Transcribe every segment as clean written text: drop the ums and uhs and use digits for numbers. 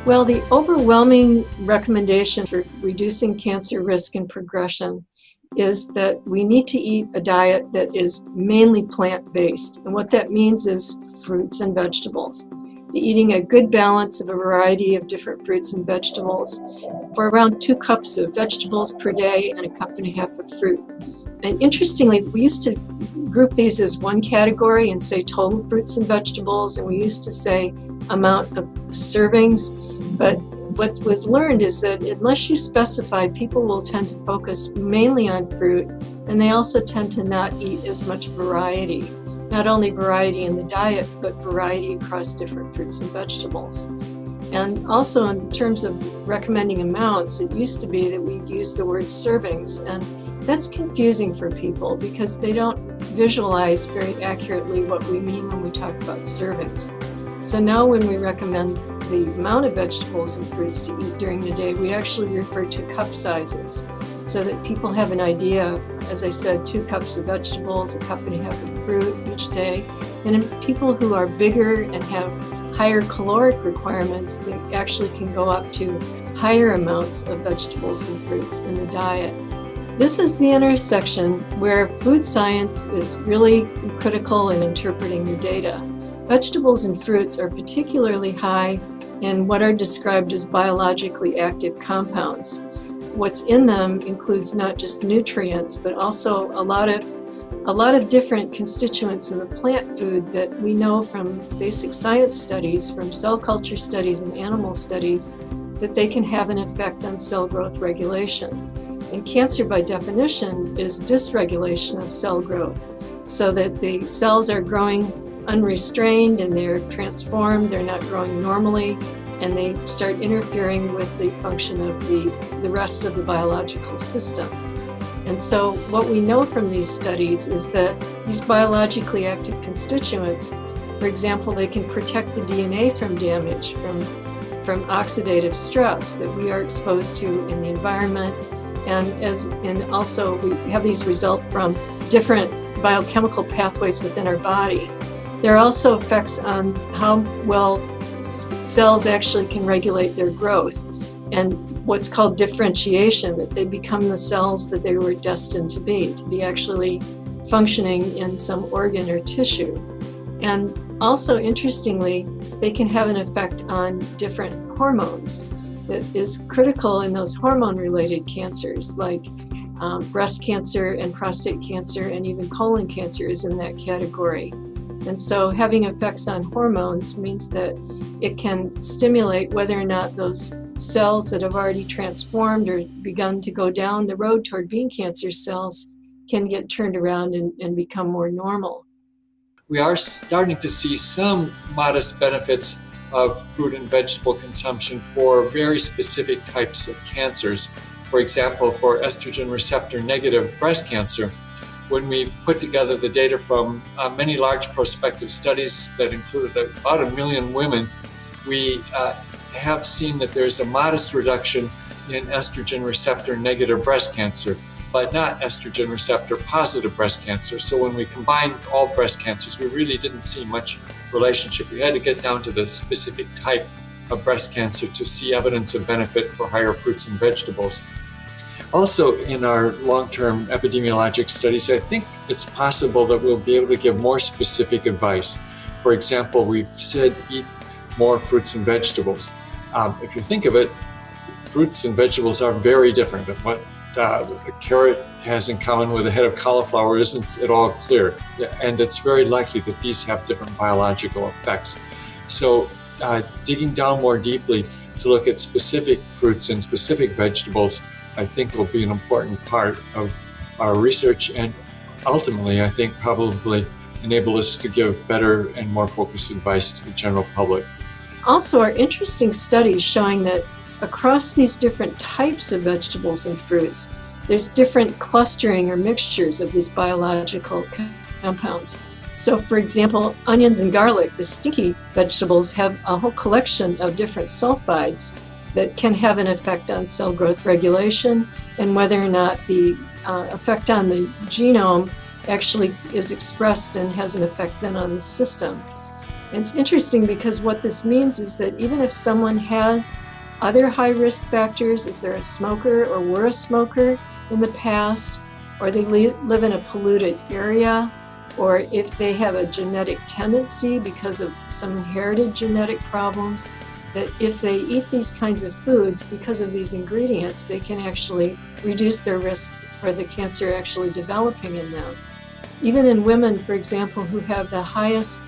Well, the overwhelming recommendation for reducing cancer risk and progression is that we need to eat a diet that is mainly plant-based. And what that means is fruits and vegetables. Eating a good balance of a variety of different fruits and vegetables for around 2 cups of vegetables per day and 1.5 cups of fruit. And interestingly, we used to group these as one category and say total fruits and vegetables, and we used to say amount of servings. But what was learned is that unless you specify, people will tend to focus mainly on fruit, and they also tend to not eat as much variety. Not only variety in the diet, but variety across different fruits and vegetables. And also in terms of recommending amounts, it used to be that we'd use the word servings, and that's confusing for people because they don't visualize very accurately what we mean when we talk about servings. So now when we recommend the amount of vegetables and fruits to eat during the day, we actually refer to cup sizes so that people have an idea. As I said, 2 cups of vegetables, 1.5 cups of fruit each day. And in people who are bigger and have higher caloric requirements, they actually can go up to higher amounts of vegetables and fruits in the diet. This is the intersection where food science is really critical in interpreting the data. Vegetables and fruits are particularly high in what are described as biologically active compounds. What's in them includes not just nutrients, but also a lot of different constituents in the plant food that we know from basic science studies, from cell culture studies and animal studies, that they can have an effect on cell growth regulation. And cancer, by definition, is dysregulation of cell growth, so that the cells are growing unrestrained and they're transformed, they're not growing normally, and they start interfering with the function of the rest of the biological system. And so what we know from these studies is that these biologically active constituents, for example, they can protect the DNA from damage, from oxidative stress that we are exposed to in the environment. And also we have these result from different biochemical pathways within our body. There are also effects on how well cells actually can regulate their growth and what's called differentiation, that they become the cells that they were destined to be actually functioning in some organ or tissue. And also, interestingly, they can have an effect on different hormones that is critical in those hormone-related cancers, like breast cancer and prostate cancer, and even colon cancer is in that category. And so having effects on hormones means that it can stimulate whether or not those cells that have already transformed or begun to go down the road toward being cancer cells can get turned around and become more normal. We are starting to see some modest benefits of fruit and vegetable consumption for very specific types of cancers. For example, for estrogen receptor negative breast cancer, when we put together the data from many large prospective studies that included about 1 million women, we have seen that there's a modest reduction in estrogen receptor negative breast cancer, but not estrogen receptor positive breast cancer. So when we combined all breast cancers, we really didn't see much relationship. We had to get down to the specific type of breast cancer to see evidence of benefit for higher fruits and vegetables. Also, in our long-term epidemiologic studies, I think it's possible that we'll be able to give more specific advice. For example, we've said eat more fruits and vegetables. If you think of it, fruits and vegetables are very different. What a carrot has in common with a head of cauliflower isn't at all clear. And it's very likely that these have different biological effects. So digging down more deeply to look at specific fruits and specific vegetables, I think will be an important part of our research, and ultimately, I think probably enable us to give better and more focused advice to the general public. Also, are interesting studies showing that across these different types of vegetables and fruits, there's different clustering or mixtures of these biological compounds. So, for example, onions and garlic, the stinky vegetables, have a whole collection of different sulfides that can have an effect on cell growth regulation, and whether or not the effect on the genome actually is expressed and has an effect then on the system. And it's interesting because what this means is that even if someone has other high risk factors, if they're a smoker or were a smoker in the past, or they live in a polluted area, or if they have a genetic tendency because of some inherited genetic problems, that if they eat these kinds of foods because of these ingredients, they can actually reduce their risk for the cancer actually developing in them. Even in women, for example, who have the highest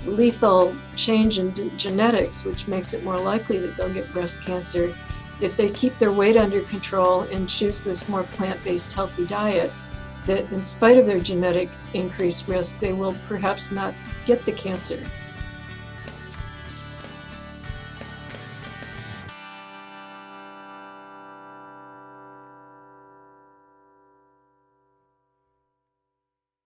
lethal change in genetics, which makes it more likely that they'll get breast cancer, if they keep their weight under control and choose this more plant-based healthy diet, that in spite of their genetic increased risk, they will perhaps not get the cancer.